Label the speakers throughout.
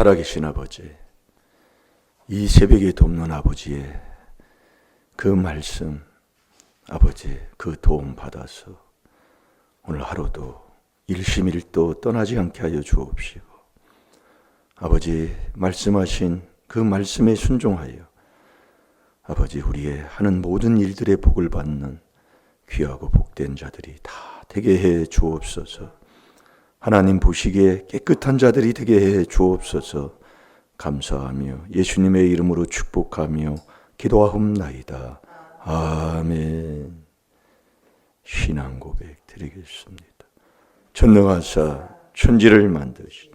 Speaker 1: 살아계신 아버지, 이 새벽에 돕는 아버지의 그 말씀, 아버지 그 도움 받아서 오늘 하루도 일심일도 떠나지 않게 하여 주옵시고, 아버지 말씀하신 그 말씀에 순종하여 아버지 우리의 하는 모든 일들의 복을 받는 귀하고 복된 자들이 다 되게 해 주옵소서. 하나님 보시기에 깨끗한 자들이 되게 해 주옵소서. 감사하며 예수님의 이름으로 축복하며 기도하옵나이다. 아멘. 신앙 고백 드리겠습니다. 전능하사 천지를 만드신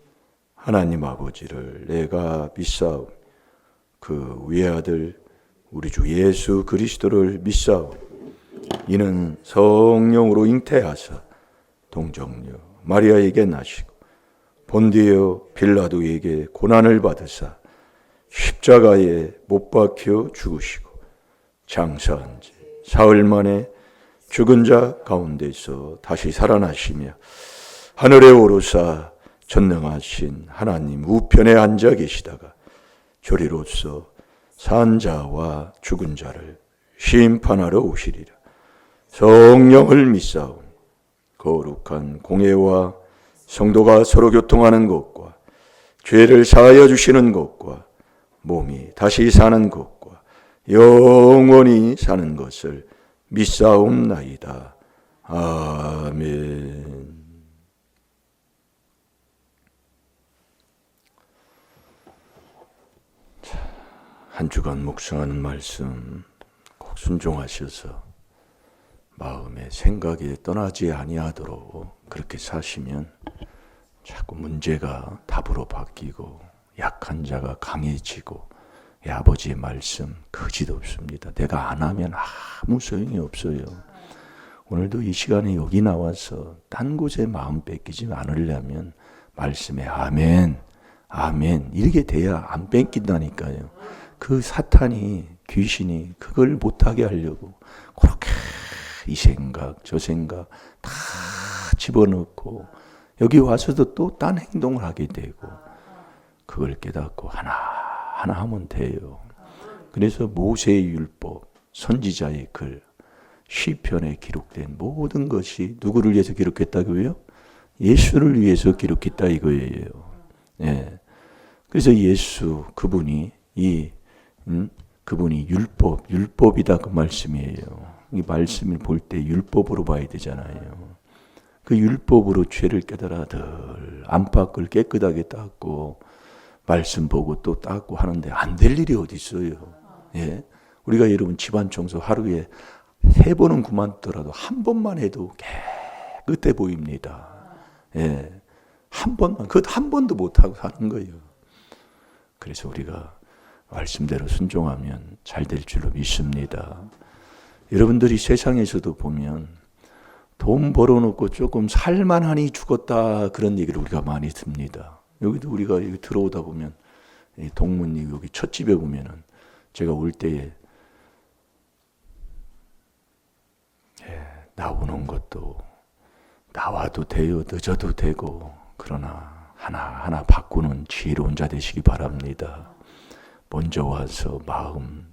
Speaker 1: 하나님 아버지를 내가 믿사오. 그 외아들 우리 주 예수 그리스도를 믿사오. 이는 성령으로 잉태하사 동정녀 마리아에게 나시고 본디오 빌라도에게 고난을 받으사 십자가에 못 박혀 죽으시고 장사한 지 사흘 만에 죽은 자 가운데서 다시 살아나시며 하늘에 오르사 전능하신 하나님 우편에 앉아 계시다가 조리로서 산 자와 죽은 자를 심판하러 오시리라. 성령을 믿사오. 거룩한 공예와 성도가 서로 교통하는 것과 죄를 사하여 주시는 것과 몸이 다시 사는 것과 영원히 사는 것을 믿사옵나이다. 아멘. 한 주간 묵상하는 말씀 꼭 순종하셔서 마음의 생각에 떠나지 아니하도록 그렇게 사시면 자꾸 문제가 답으로 바뀌고 약한 자가 강해지고 아버지의 말씀 그지없습니다. 내가 안 하면 아무 소용이 없어요. 오늘도 이 시간에 여기 나와서 딴 곳에 마음 뺏기지 않으려면 말씀에 아멘, 아멘 이렇게 돼야 안 뺏긴다니까요. 그 사탄이 귀신이 그걸 못하게 하려고 그렇게 이 생각 저 생각 다 집어넣고 여기 와서도 또 딴 행동을 하게 되고 그걸 깨닫고 하나하나 하면 돼요. 그래서 모세의 율법, 선지자의 글, 시편에 기록된 모든 것이 누구를 위해서 기록했다고요? 예수를 위해서 기록했다 이거예요. 예. 그래서 예수 그분이 그분이 율법이다 그 말씀이에요. 이 말씀을 볼 때 율법으로 봐야 되잖아요. 그 율법으로 죄를 깨달아 늘 안팎을 깨끗하게 닦고 말씀 보고 또 닦고 하는데 안 될 일이 어디 있어요. 예? 우리가 여러분 집안 청소 하루에 3번은 그만두더라도 한 번만 해도 깨끗해 보입니다. 예. 한 번만, 그것 한 번도 못하고 사는 거예요. 그래서 우리가 말씀대로 순종하면 잘 될 줄로 믿습니다. 여러분들이 세상에서도 보면 돈 벌어놓고 조금 살만하니 죽었다 그런 얘기를 우리가 많이 듭니다. 여기도 우리가 여기 들어오다 보면 동문이 여기 첫 집에 보면은 제가 올 때에 나오는 것도 나와도 돼요, 늦어도 되고 그러나 하나하나 바꾸는 지혜로운 자 되시기 바랍니다. 먼저 와서 마음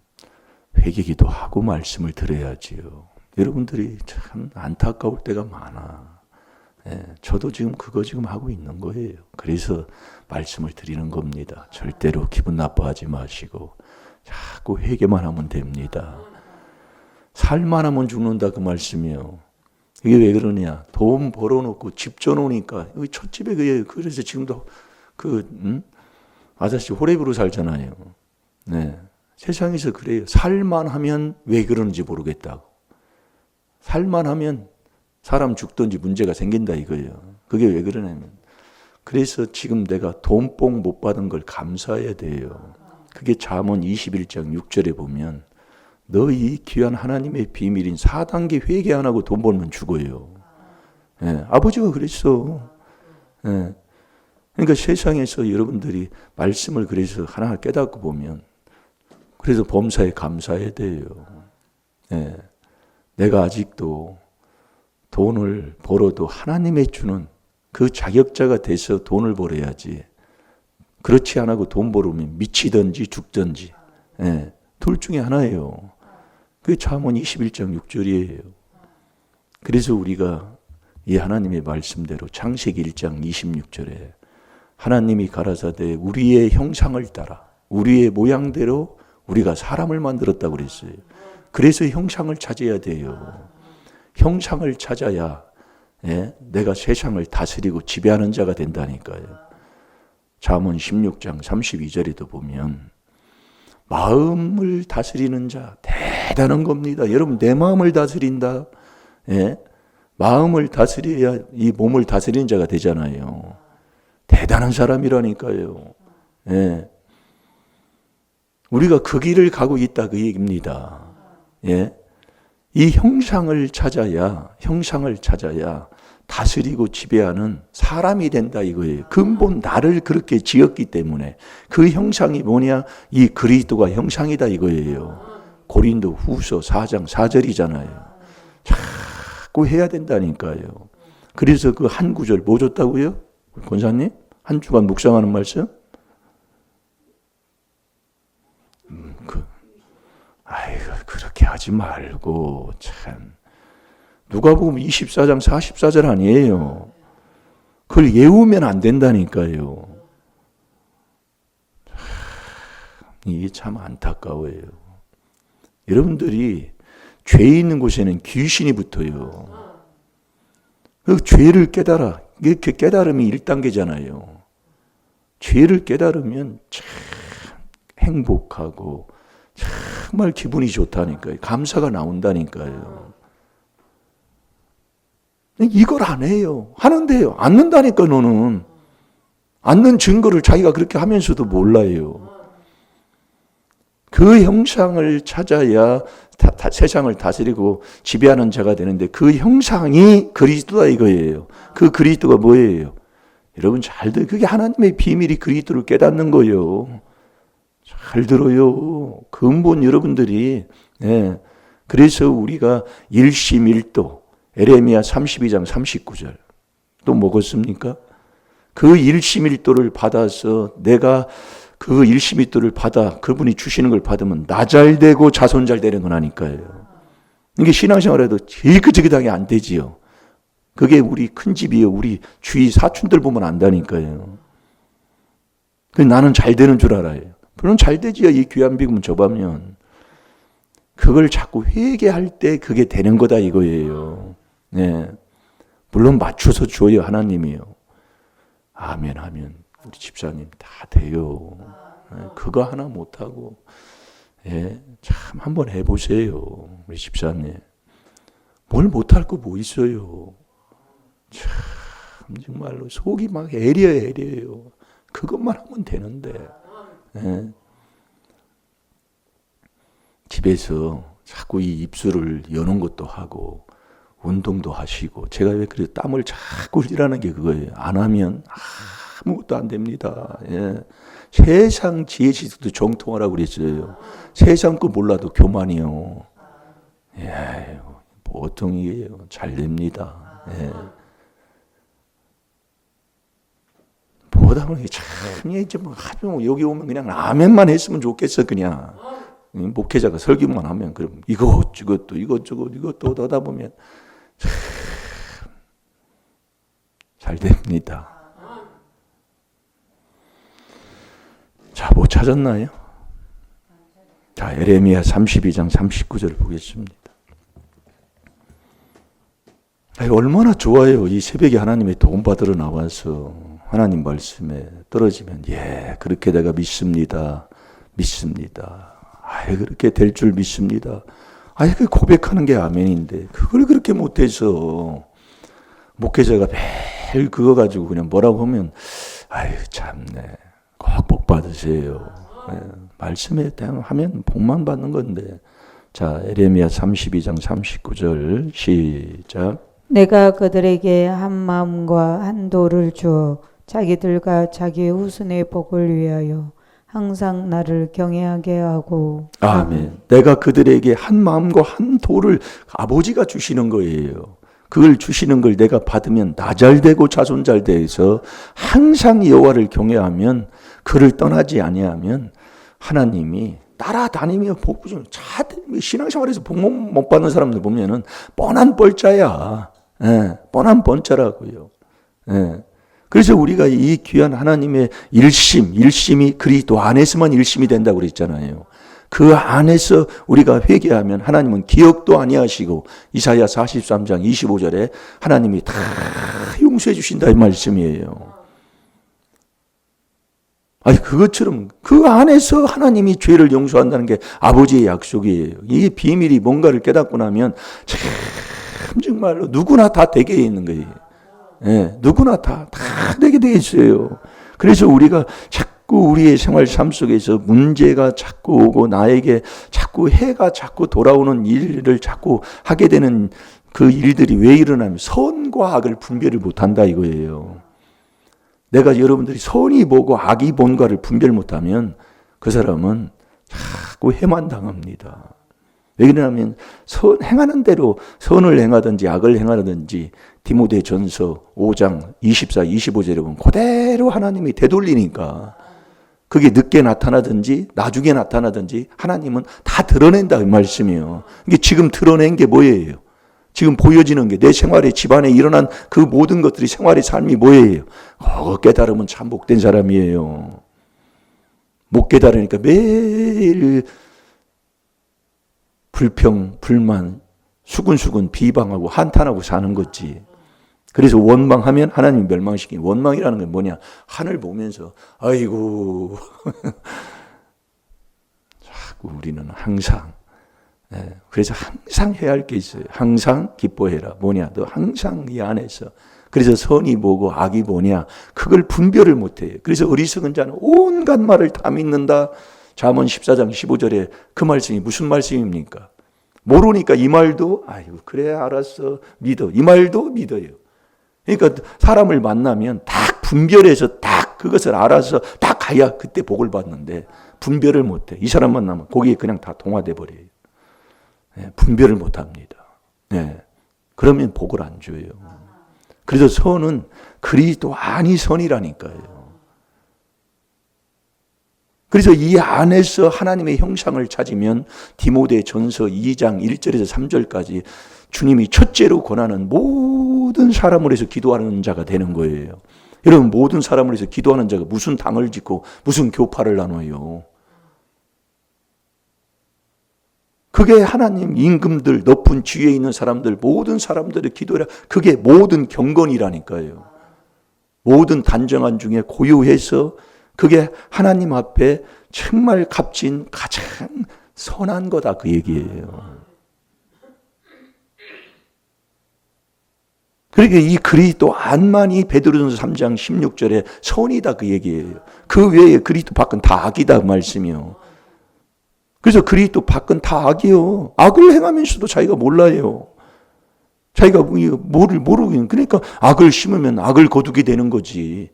Speaker 1: 회개기도 하고 말씀을 들어야지요. 여러분들이 참 안타까울 때가 많아. 예, 저도 지금 그거 지금 하고 있는 거예요. 그래서 말씀을 드리는 겁니다. 절대로 기분 나빠하지 마시고 자꾸 회개만 하면 됩니다. 살만 하면 죽는다 그 말씀이요. 이게 왜 그러냐? 돈 벌어놓고 집 져놓으니까 여기 첫 집에 그래서 지금도 아저씨 호랩으로 살잖아요. 네. 세상에서 그래요. 살만 하면 왜 그러는지 모르겠다고. 살만 하면 사람 죽든지 문제가 생긴다 이거예요. 그게 왜 그러냐면 그래서 지금 내가 돈뽕 못 받은 걸 감사해야 돼요. 그게 잠언 21장 6절에 보면 너 이 귀한 하나님의 비밀인 4단계 회개 안 하고 돈 벌면 죽어요. 예, 아버지가 그랬어. 예. 그러니까 세상에서 여러분들이 말씀을 그래서 하나 깨닫고 보면 그래서 범사에 감사해야 돼요. 예. 내가 아직도 돈을 벌어도 하나님의 주는 그 자격자가 돼서 돈을 벌어야지 그렇지 않고 돈 벌으면 미치든지 죽든지. 예, 둘 중에 하나예요. 그게 잠언 21장 6절이에요. 그래서 우리가 이 하나님의 말씀대로 창세기 1장 26절에 하나님이 가라사대 우리의 형상을 따라 우리의 모양대로 우리가 사람을 만들었다고 그랬어요. 그래서 형상을 찾아야 돼요. 형상을 찾아야 내가 세상을 다스리고 지배하는 자가 된다니까요. 잠언 16장 32절에도 보면 마음을 다스리는 자 대단한 겁니다. 여러분 내 마음을 다스린다. 마음을 다스려야 이 몸을 다스리는 자가 되잖아요. 대단한 사람이라니까요. 우리가 그 길을 가고 있다 그 얘기입니다. 이 형상을 찾아야 다스리고 지배하는 사람이 된다 이거예요. 근본 나를 그렇게 지었기 때문에 그 형상이 뭐냐? 이 그리스도가 형상이다 이거예요. 고린도 후서 4장 4절이잖아요. 자꾸 해야 된다니까요. 그래서 그 한 구절 뭐 줬다고요? 권사님? 한 주간 묵상하는 말씀? 아이고 그렇게 하지 말고 참 누가복음 24장 44절 아니에요. 그걸 외우면 안 된다니까요. 이게 참 안타까워요. 여러분들이 죄 있는 곳에는 귀신이 붙어요. 그 죄를 깨달아. 이렇게 깨달음이 1단계잖아요. 죄를 깨달으면 참 행복하고 정말 기분이 좋다니까요. 감사가 나온다니까요. 이걸 안 해요. 하는데요. 않는다니까 너는. 않는 증거를 자기가 그렇게 하면서도 몰라요. 그 형상을 찾아야 세상을 다스리고 지배하는 자가 되는데 그 형상이 그리스도다 이거예요. 그 그리스도가 뭐예요? 여러분 잘 들어요. 그게 하나님의 비밀이 그리스도를 깨닫는 거예요. 잘 들어요. 근본 여러분들이. 그래서 우리가 일심일도 에레미야 32장 39절 또 먹었습니까? 그 일심일도를 받아서 내가 그 일심일도를 받아 그분이 주시는 걸 받으면 나 잘 되고 자손 잘 되는 거라니까요. 이게 신앙생활에도 제일 끄적이당이 안 되지요. 그게 우리 큰 집이에요. 우리 주위 사촌들 보면 안다니까요. 나는 잘 되는 줄 알아요. 물론 잘 되지요. 이 귀한 비금은 접하면. 그걸 자꾸 회개할 때 그게 되는 거다 이거예요. 물론 맞춰서 줘요. 하나님이요. 아멘 하면 우리 집사님 다 돼요. 그거 하나 못하고 참 한번 해보세요. 우리 집사님. 뭘 못할 거 뭐 있어요. 참 정말로 속이 막 애려요. 그것만 하면 되는데. 집에서 자꾸 이 입술을 여는 것도 하고 운동도 하시고 제가 왜 그래 땀을 자꾸 흘리라는 게 그거예요. 안 하면 아무것도 안 됩니다. 세상 지혜지식도 정통하라고 그랬어요. 세상 거 몰라도 교만이요. 보통이에요. 잘 됩니다. 보다 보니 참 이제 뭐 하도 여기 오면 그냥 아멘만 했으면 좋겠어 그냥. 목회자가 설교만 하면 그럼 이것저것도 이것도 하다 보면 잘 됩니다. 자, 뭐 찾았나요? 자, 에레미야 32장 39절 보겠습니다. 얼마나 좋아요. 이 새벽에 하나님의 도움 받으러 나와서 하나님 말씀에 떨어지면 그렇게 내가 믿습니다. 그렇게 될 줄 믿습니다. 그 고백하는 게 아멘인데 그걸 그렇게 못해서 목회자가 매일 그거 가지고 그냥 뭐라고 하면 참네. 꼭 복 받으세요. 말씀에 대하면 복만 받는 건데. 자, 에레미야 32장 39절 시작.
Speaker 2: 내가 그들에게 한 마음과 한 도를 주어 자기들과 자기의 후손의 복을 위하여 항상 나를 경외하게 하고.
Speaker 1: 아멘. 내가 그들에게 한 마음과 한 도를 아버지가 주시는 거예요. 그걸 주시는 걸 내가 받으면 나 잘 되고 자손 잘 돼서 항상 여호와를 경외하면 그를 떠나지 아니하면 하나님이 따라다니며 복 주는 신앙생활에서 복 못 받는 사람들 보면은 뻔한 뻘짜야. 예, 뻔한 뻔짜라고요. 예. 그래서 우리가 이 귀한 하나님의 일심이 그리스도 안에서만 일심이 된다고 그랬잖아요. 그 안에서 우리가 회개하면 하나님은 기억도 아니하시고 이사야 43장 25절에 하나님이 다 용서해 주신다 이 말씀이에요. 아니 그것처럼 그 안에서 하나님이 죄를 용서한다는 게 아버지의 약속이에요. 이게 비밀이 뭔가를 깨닫고 나면 참 정말로 누구나 다 되게 있는 거예요. 예, 누구나 다 되게 돼 있어요. 그래서 우리가 자꾸 우리의 생활 삶 속에서 문제가 자꾸 오고 나에게 자꾸 해가 자꾸 돌아오는 일을 자꾸 하게 되는 그 일들이 왜 일어나면 선과 악을 분별을 못한다 이거예요. 내가 여러분들이 선이 뭐고 악이 뭔가를 분별 못하면 그 사람은 자꾸 해만 당합니다. 왜 그러냐면 행하는 대로 선을 행하든지 악을 행하든지 디모데 전서 5장 24, 25절에 보면 그대로 하나님이 되돌리니까 그게 늦게 나타나든지 나중에 나타나든지 하나님은 다 드러낸다 이 말씀이에요. 이게 지금 드러낸 게 뭐예요? 지금 보여지는 게 내 생활에 집안에 일어난 그 모든 것들이 생활의 삶이 뭐예요? 깨달으면 참 복된 사람이에요. 못 깨달으니까 매일 불평, 불만, 수근수근 비방하고 한탄하고 사는 거지. 그래서 원망하면 하나님 멸망시키는 원망이라는 건 뭐냐? 하늘 보면서 아이고 자꾸 우리는 항상 그래서 항상 해야 할 게 있어요. 항상 기뻐해라. 뭐냐? 너 항상 이 안에서. 그래서 선이 뭐고 악이 뭐냐? 그걸 분별을 못해요. 그래서 어리석은 자는 온갖 말을 다 믿는다. 잠언 14장 15절에 그 말씀이 무슨 말씀입니까? 모르니까 이 말도 아이고 그래 알았어 믿어. 이 말도 믿어요. 그러니까 사람을 만나면 딱 분별해서 딱 그것을 알아서 딱 가야 그때 복을 받는데 분별을 못해. 이 사람 만나면 거기에 그냥 다 동화돼 버려요. 분별을 못합니다. 그러면 복을 안 줘요. 그래서 선은 그리스도 안이 선이라니까요. 그래서 이 안에서 하나님의 형상을 찾으면 디모데 전서 2장 1절에서 3절까지 주님이 첫째로 권하는 모든 사람을 위해서 기도하는 자가 되는 거예요. 여러분 모든 사람을 위해서 기도하는 자가 무슨 당을 짓고 무슨 교파를 나눠요. 그게 하나님 임금들 높은 지위에 있는 사람들 모든 사람들의 기도라 그게 모든 경건이라니까요. 모든 단정한 중에 고요해서 그게 하나님 앞에 정말 값진 가장 선한 거다 그 얘기예요. 그러니까 이 그리스도 안만이 베드로전서 3장 16절에 선이다 그 얘기예요. 그 외에 그리스도 밖은 다 악이다 그 말씀이요. 그래서 그리스도 밖은 다 악이요. 악을 행하면서도 자기가 몰라요. 자기가 뭐를 모르긴 그러니까 악을 심으면 악을 거두게 되는 거지.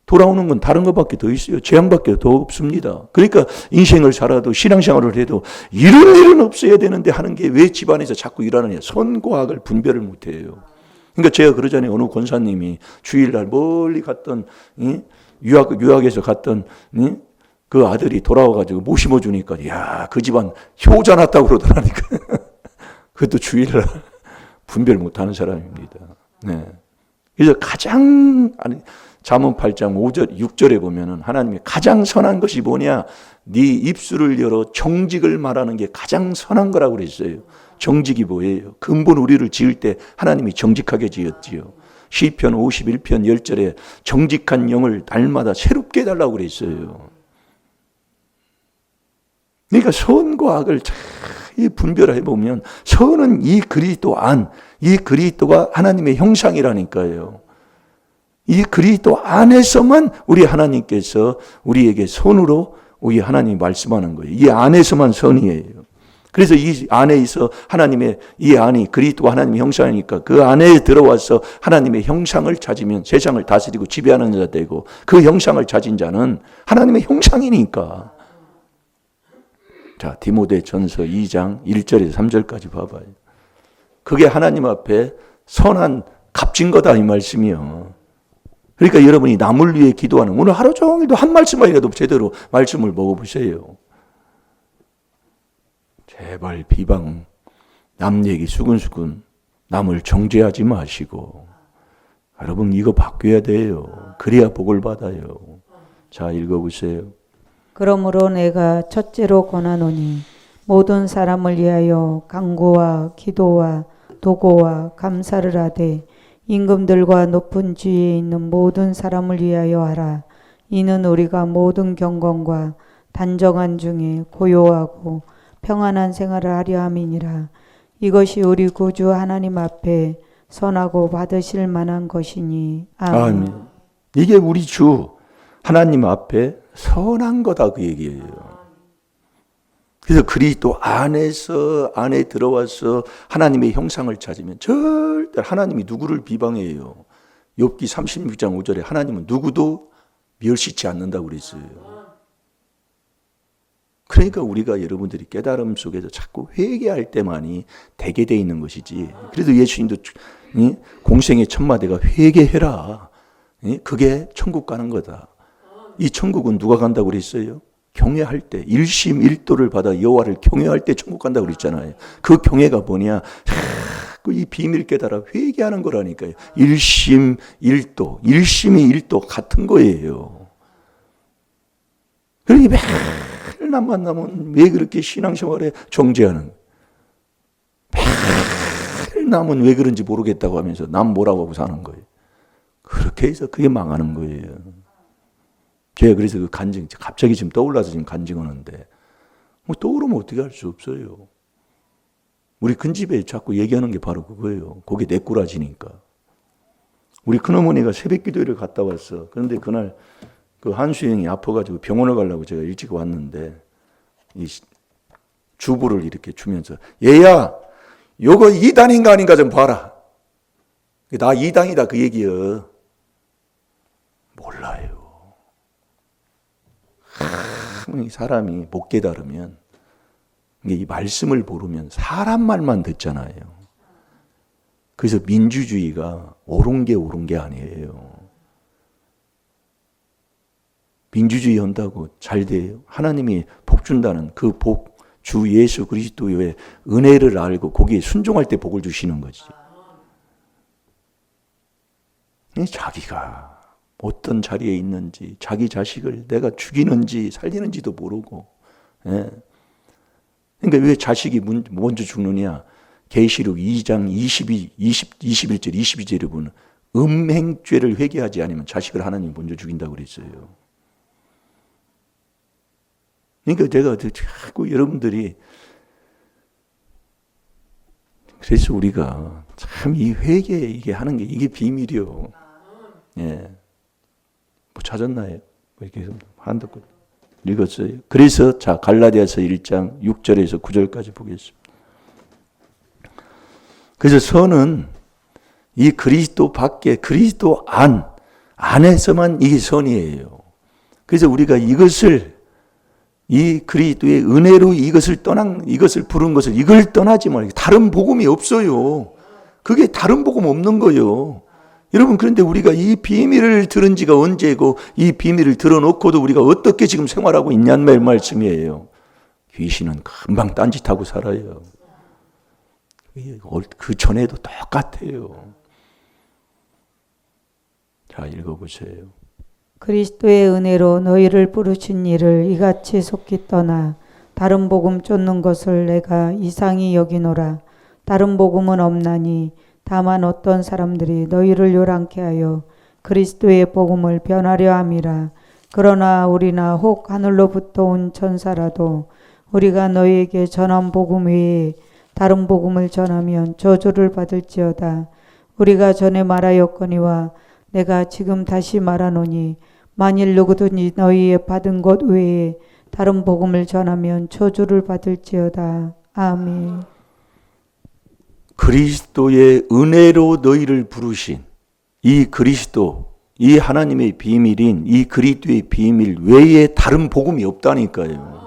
Speaker 1: 돌아오는 건 다른 것밖에 더 있어요. 재앙밖에 더 없습니다. 그러니까 인생을 살아도 신앙생활을 해도 이런 일은 없어야 되는데 하는 게 왜 집안에서 자꾸 일하느냐. 선과 악을 분별을 못해요. 그러니까 제가 그러잖아요. 어느 권사님이 주일날 멀리 갔던 유학에서 갔던 그 아들이 돌아와가지고 못 심어주니까 야, 그 집안 효자 났다고 그러더라니까. 그것도 주일날 분별 못하는 사람입니다. 그래서 잠언 8장 5절 6절에 보면은 하나님이 가장 선한 것이 뭐냐? 네 입술을 열어 정직을 말하는 게 가장 선한 거라고 그랬어요. 정직이 뭐예요? 근본 우리를 지을 때 하나님이 정직하게 지었지요. 시편 51편 10절에 정직한 영을 날마다 새롭게 해달라고 그랬어요. 그러니까 선과 악을 잘 분별해 보면 선은 이 그리스도 안, 이 그리스도가 하나님의 형상이라니까요. 이 그리스도 안에서만 우리 하나님께서 우리에게 선으로 우리 하나님이 말씀하는 거예요. 이 안에서만 선이에요. 그래서 이 안에 있어 하나님의 이 안이 그리스도가 하나님의 형상이니까 그 안에 들어와서 하나님의 형상을 찾으면 세상을 다스리고 지배하는 자 되고 그 형상을 찾은 자는 하나님의 형상이니까. 자, 디모데 전서 2장 1절에서 3절까지 봐봐요. 그게 하나님 앞에 선한 값진 거다 이 말씀이요. 그러니까 여러분이 남을 위해 기도하는, 오늘 하루 종일도 한 말씀만이라도 제대로 말씀을 먹어보세요. 제발 비방, 남 얘기 수근수근 남을 정죄하지 마시고, 여러분 이거 바뀌어야 돼요. 그래야 복을 받아요. 자, 읽어보세요.
Speaker 2: 그러므로 내가 첫째로 권하노니 모든 사람을 위하여 간구와 기도와 도고와 감사를 하되 임금들과 높은 지위에 있는 모든 사람을 위하여 하라. 이는 우리가 모든 경건과 단정한 중에 고요하고 평안한 생활을 하려 함이니라. 이것이 우리 구주 하나님 앞에 선하고 받으실 만한 것이니. 아멘.
Speaker 1: 아멘. 이게 우리 주 하나님 앞에 선한 거다, 그 얘기예요. 그래서 그리스도 안에 들어와서 하나님의 형상을 찾으면 절대 하나님이 누구를 비방해요. 욥기 36장 5절에 하나님은 누구도 멸시치 않는다고 그랬어요. 그러니까 우리가 여러분들이 깨달음 속에서 자꾸 회개할 때만이 되게 돼 있는 것이지. 그래도 예수님도 공생의 첫 마디가 회개해라. 그게 천국 가는 거다. 이 천국은 누가 간다고 그랬어요? 경외할 때, 일심 일도를 받아 여호와를 경외할 때 천국 간다고 그랬잖아요. 그 경외가 뭐냐? 이 비밀 깨달아 회개하는 거라니까요. 일심 일도, 일심이 일도 같은 거예요. 그러니 매일 남 만나면 왜 그렇게 신앙생활에 정죄하는? 매일 남은 왜 그런지 모르겠다고 하면서 남 뭐라고 하고 사는 거예요. 그렇게 해서 그게 망하는 거예요. 제가 그래서 그 간증, 갑자기 지금 떠올라서 지금 간증하는데, 뭐 떠오르면 어떻게 할 수 없어요. 우리 큰집에 자꾸 얘기하는 게 바로 그거예요. 거기 내꾸라지니까. 우리 큰어머니가 새벽 기도회를 갔다 왔어. 그런데 그날 그 한수영이 아파가지고 병원을 가려고 제가 일찍 왔는데, 이 주부를 이렇게 주면서, 얘야, 요거 이단인가 아닌가 좀 봐라. 나 이단이다 그 얘기야. 몰라요. 이 사람이 못 깨달으면, 이 말씀을 모르면 사람 말만 듣잖아요. 그래서 민주주의가 옳은 게 아니에요. 민주주의 한다고 잘 돼요? 하나님이 복 준다는 그 복, 주 예수 그리스도의 은혜를 알고 거기에 순종할 때 복을 주시는 거지. 자기가 어떤 자리에 있는지, 자기 자식을 내가 죽이는지 살리는지도 모르고. 예. 그러니까 왜 자식이 먼저 죽느냐? 계시록 2장 21절 22절에 보면 음행죄를 회개하지 않으면 자식을 하나님이 먼저 죽인다고 그랬어요. 그러니까 제가 자꾸 여러분들이, 그래서 우리가 참 이 회개 이게 하는 게 이게 비밀이요. 예. 뭐 찾았나요? 이렇게 한도 읽었어요. 그래서 자 갈라디아서 1장 6절에서 9절까지 보겠습니다. 그래서 선은 이 그리스도 밖에, 그리스도 안에서만 이게 선이에요. 그래서 우리가 이것을, 이 그리스도의 은혜로 이것을 부른 것을, 이걸 떠나지 말고, 다른 복음이 없어요. 그게 다른 복음 없는 거예요. 여러분, 그런데 우리가 이 비밀을 들은 지가 언제고, 이 비밀을 들어놓고도 우리가 어떻게 지금 생활하고 있냐는 말씀이에요. 귀신은 금방 딴짓하고 살아요. 그 전에도 똑같아요. 자, 읽어보세요.
Speaker 2: 그리스도의 은혜로 너희를 부르신 이를 이같이 속히 떠나 다른 복음 쫓는 것을 내가 이상히 여기노라. 다른 복음은 없나니 다만 어떤 사람들이 너희를 요란케 하여 그리스도의 복음을 변하려 함이라. 그러나 우리나 혹 하늘로부터 온 천사라도 우리가 너희에게 전한 복음 외에 다른 복음을 전하면 저주를 받을지어다. 우리가 전에 말하였거니와 내가 지금 다시 말하노니 만일 누구든지 너희의 받은 것 외에 다른 복음을 전하면 저주를 받을지어다. 아멘.
Speaker 1: 그리스도의 은혜로 너희를 부르신 이 그리스도, 이 하나님의 비밀인 이 그리스도의 비밀 외에 다른 복음이 없다니까요.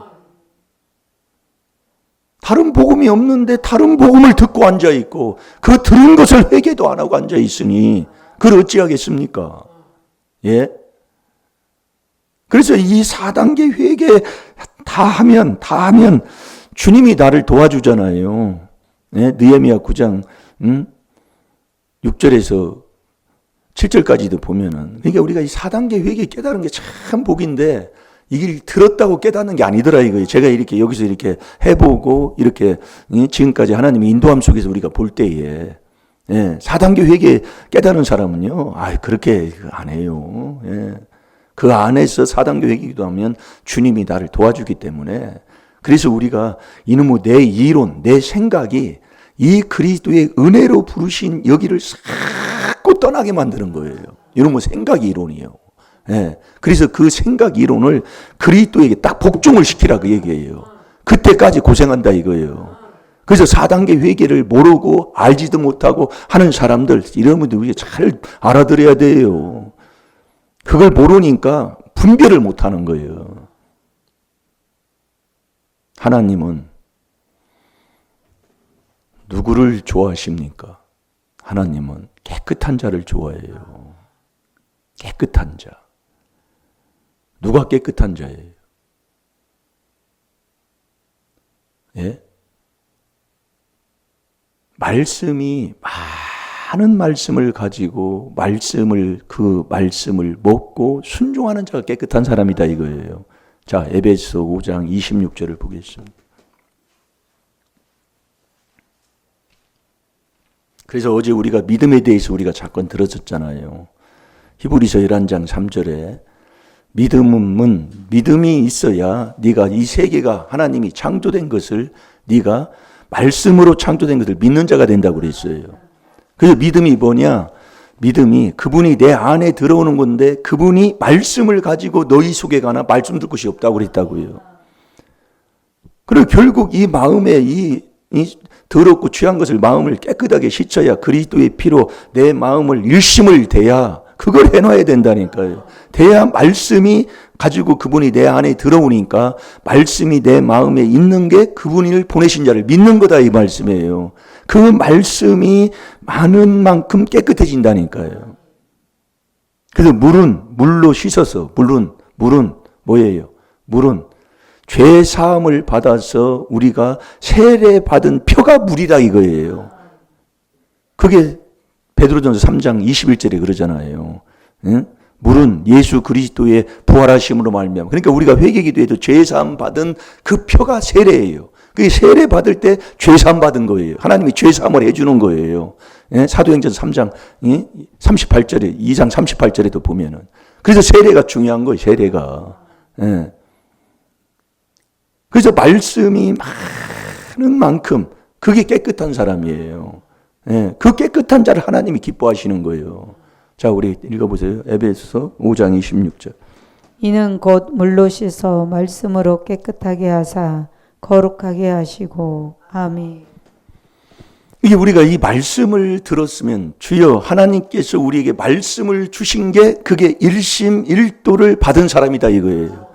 Speaker 1: 다른 복음이 없는데 다른 복음을 듣고 앉아있고 그 들은 것을 회개도 안 하고 앉아있으니 그걸 어찌하겠습니까? 예? 그래서 이 4단계 회개 다 하면 주님이 나를 도와주잖아요. 예? 느헤미야 9장 6절에서 7절까지도 보면은, 그러니까 우리가 이 4단계 회개 깨달은 게 참 복인데 이걸 들었다고 깨닫는 게 아니더라 이거예요. 제가 이렇게 여기서 이렇게 해보고 이렇게 지금까지 하나님의 인도함 속에서 우리가 볼 때에, 예, 4단계 회개 깨달은 사람은요, 그렇게 안 해요. 예. 그 안에서 4단계 회개기도 하면 주님이 나를 도와주기 때문에, 그래서 우리가 이놈의 내 이론, 내 생각이 이 그리스도의 은혜로 부르신 여기를 자꾸 떠나게 만드는 거예요. 이놈의 생각 이론이에요. 예. 그래서 그 생각 이론을 그리스도에게 딱 복종을 시키라 그 얘기예요. 그때까지 고생한다 이거예요. 그래서 4단계 회개를 모르고 알지도 못하고 하는 사람들, 이런 분들 우리가 잘 알아들어야 돼요. 그걸 모르니까 분별을 못하는 거예요. 하나님은 누구를 좋아하십니까? 하나님은 깨끗한 자를 좋아해요. 깨끗한 자. 누가 깨끗한 자예요? 예? 말씀이 많은 말씀을 가지고 그 말씀을 먹고 순종하는 자가 깨끗한 사람이다 이거예요. 자, 에베소 5장 26절을 보겠습니다. 그래서 어제 우리가 믿음에 대해서 우리가 잠깐 들었었잖아요. 히브리서 11장 3절에 믿음이 있어야 네가 이 세계가 하나님이 창조된 것을 네가 말씀으로 창조된 것을 믿는 자가 된다고 그랬어요. 그래서 믿음이 뭐냐? 믿음이 그분이 내 안에 들어오는 건데 그분이 말씀을 가지고 너희 속에 가나 말씀 들 곳이 없다고 그랬다고요. 그리고 결국 이 마음에 이 더럽고 취한 것을 마음을 깨끗하게 씻어야 그리스도의 피로 내 마음을 일심을 대야 그걸 해놔야 된다니까요. 대야 말씀이 가지고 그분이 내 안에 들어오니까 말씀이 내 마음에 있는 게 그분을 보내신 자를 믿는 거다 이 말씀이에요. 그 말씀이 많은 만큼 깨끗해진다니까요. 그래서 물로 씻어서 물은 뭐예요? 물은 죄 사함을 받아서 우리가 세례 받은 표가 물이다 이거예요. 그게 베드로전서 3장 21절에 그러잖아요. 응? 물은 예수 그리스도의 부활하심으로 말미암아. 그러니까 우리가 회개기도해도 죄 사함 받은 그 표가 세례예요. 그게 세례 받을 때 죄 사함 받은 거예요. 하나님이 죄 사함을 해주는 거예요. 예? 사도행전 3장 38절에 2장 38절에도 보면은 그래서 세례가 중요한 거예요. 세례가. 예. 그래서 말씀이 많은 만큼 그게 깨끗한 사람이에요. 예, 그 깨끗한 자를 하나님이 기뻐하시는 거예요. 자, 우리 읽어보세요. 에베소서 5장 26절.
Speaker 2: 이는 곧 물로 씻어 말씀으로 깨끗하게 하사 거룩하게 하시고. 아멘.
Speaker 1: 이게 우리가 이 말씀을 들었으면 주여 하나님께서 우리에게 말씀을 주신 게 그게 일심일도를 받은 사람이다 이거예요.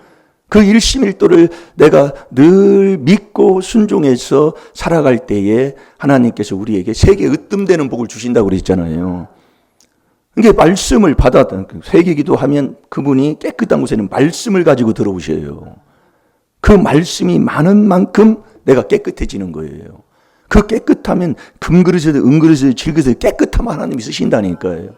Speaker 1: 그 일심일도를 내가 늘 믿고 순종해서 살아갈 때에 하나님께서 우리에게 세계 으뜸되는 복을 주신다고 그랬잖아요. 이게 말씀을 받았다. 세계기도 하면 그분이 깨끗한 곳에는 말씀을 가지고 들어오셔요. 그 말씀이 많은 만큼 내가 깨끗해지는 거예요. 그 깨끗하면 금그릇에도 은그릇에도 질그릇에도 깨끗하면 하나님이 쓰신다니까요.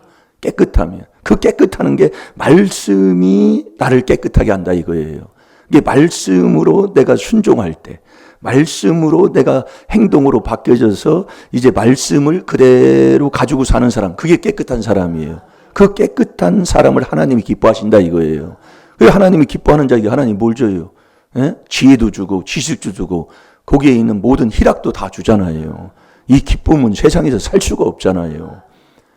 Speaker 1: 깨끗하면. 그 깨끗하는 게 말씀이 나를 깨끗하게 한다 이거예요. 이게 말씀으로 내가 순종할 때, 말씀으로 내가 행동으로 바뀌어져서 이제 말씀을 그대로 가지고 사는 사람, 그게 깨끗한 사람이에요. 그 깨끗한 사람을 하나님이 기뻐하신다 이거예요. 그 하나님이 기뻐하는 자에게 하나님이 뭘 줘요? 예? 지혜도 주고 지식도 주고 거기에 있는 모든 희락도 다 주잖아요. 이 기쁨은 세상에서 살 수가 없잖아요.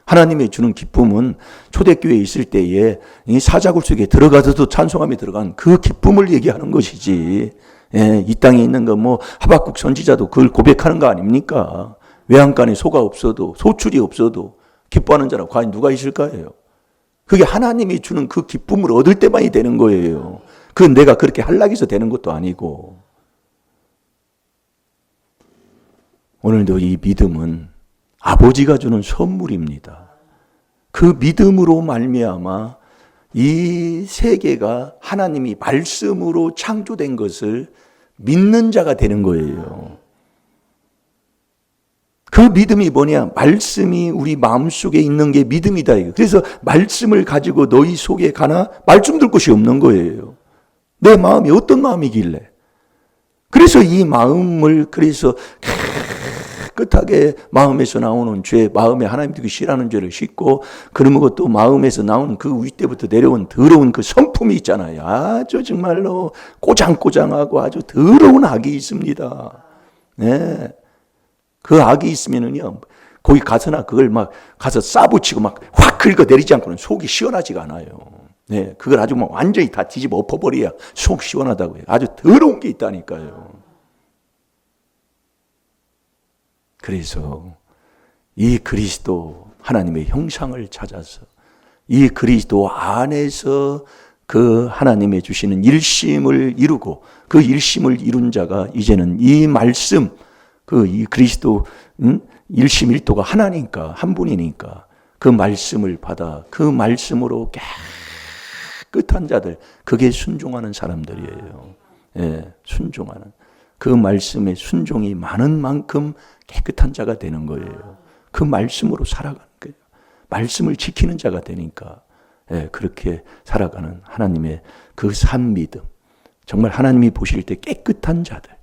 Speaker 1: 하나님이 주는 기쁨은 초대교회에 있을 때에 이 사자굴 속에 들어가서도 찬송함에 들어간 그 기쁨을 얘기하는 것이지. 예, 이 땅에 있는 거 뭐 하박국 선지자도 그걸 고백하는 거 아닙니까? 외양간에 소가 없어도 소출이 없어도 기뻐하는 자라 과연 누가 있을까요? 그게 하나님이 주는 그 기쁨을 얻을 때만이 되는 거예요. 그건 내가 그렇게 하려고 해서 되는 것도 아니고. 오늘도 이 믿음은 아버지가 주는 선물입니다. 그 믿음으로 말미암아 이 세계가 하나님이 말씀으로 창조된 것을 믿는 자가 되는 거예요. 그 믿음이 뭐냐? 말씀이 우리 마음속에 있는 게 믿음이다. 그래서 말씀을 가지고 너희 속에 가나 말씀 들 곳이 없는 거예요. 내 마음이 어떤 마음이길래. 그래서 이 마음을 그래서 깨끗하게 마음에서 나오는 죄, 마음에 하나님 되기 싫어하는 죄를 씻고 그러면 또 마음에서 나오는 그 윗대부터 내려온 더러운 그 성품이 있잖아요. 아주 정말로 꼬장꼬장하고 아주 더러운 악이 있습니다. 네. 그 악이 있으면은요, 거기 가서나 그걸 막 가서 싸붙이고 막 확 긁어 내리지 않고는 속이 시원하지가 않아요. 네. 그걸 아주 막 완전히 다 뒤집어 엎어버려야 속 시원하다고요. 아주 더러운 게 있다니까요. 그래서 이 그리스도 하나님의 형상을 찾아서 이 그리스도 안에서 그 하나님의 주시는 일심을 이루고 그 일심을 이룬 자가 이제는 이 말씀 이 그리스도 일심일도가 하나니까 한 분이니까 그 말씀을 받아 그 말씀으로 깨끗한 자들 그게 순종하는 사람들이에요. 예, 순종하는 그 말씀에 순종이 많은 만큼 깨끗한 자가 되는 거예요. 그 말씀으로 살아가는 거예요. 말씀을 지키는 자가 되니까 예, 그렇게 살아가는 하나님의 그 산 믿음 정말 하나님이 보실 때 깨끗한 자들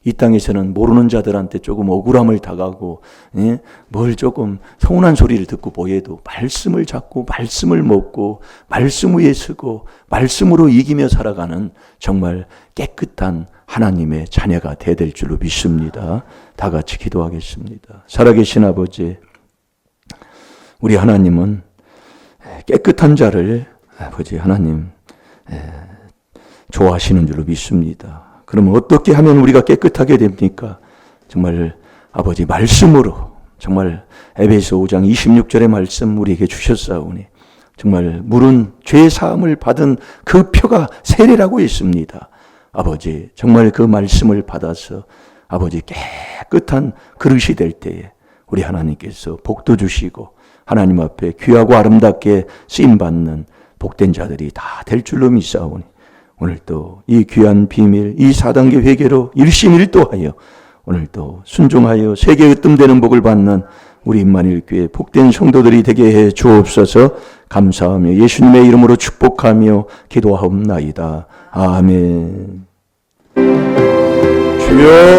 Speaker 1: 이 땅에서는 모르는 자들한테 조금 억울함을 당하고 예? 뭘 조금 서운한 소리를 듣고 보여도 말씀을 잡고 말씀을 먹고 말씀 위에 서고 말씀으로 이기며 살아가는 정말 깨끗한 하나님의 자녀가 되야 될 줄로 믿습니다. 다 같이 기도하겠습니다. 살아계신 아버지, 우리 하나님은 깨끗한 자를 아버지 하나님 좋아하시는 줄로 믿습니다. 그러면 어떻게 하면 우리가 깨끗하게 됩니까? 정말 아버지 말씀으로 정말 에베소 5장 26절의 말씀 우리에게 주셨사오니 정말 물은 죄 사함을 받은 그 표가 세례라고 했습니다. 아버지 정말 그 말씀을 받아서 아버지 깨끗한 그릇이 될 때에 우리 하나님께서 복도 주시고 하나님 앞에 귀하고 아름답게 쓰임받는 복된 자들이 다 될 줄로 믿사오니 오늘 또 이 귀한 비밀, 이 4단계 회개로 일심일도하여 오늘 또 순종하여 세계 으뜸되는 복을 받는 우리 임마누엘교회 복된 성도들이 되게 해 주옵소서. 감사하며 예수님의 이름으로 축복하며 기도하옵나이다. 아멘. 주여.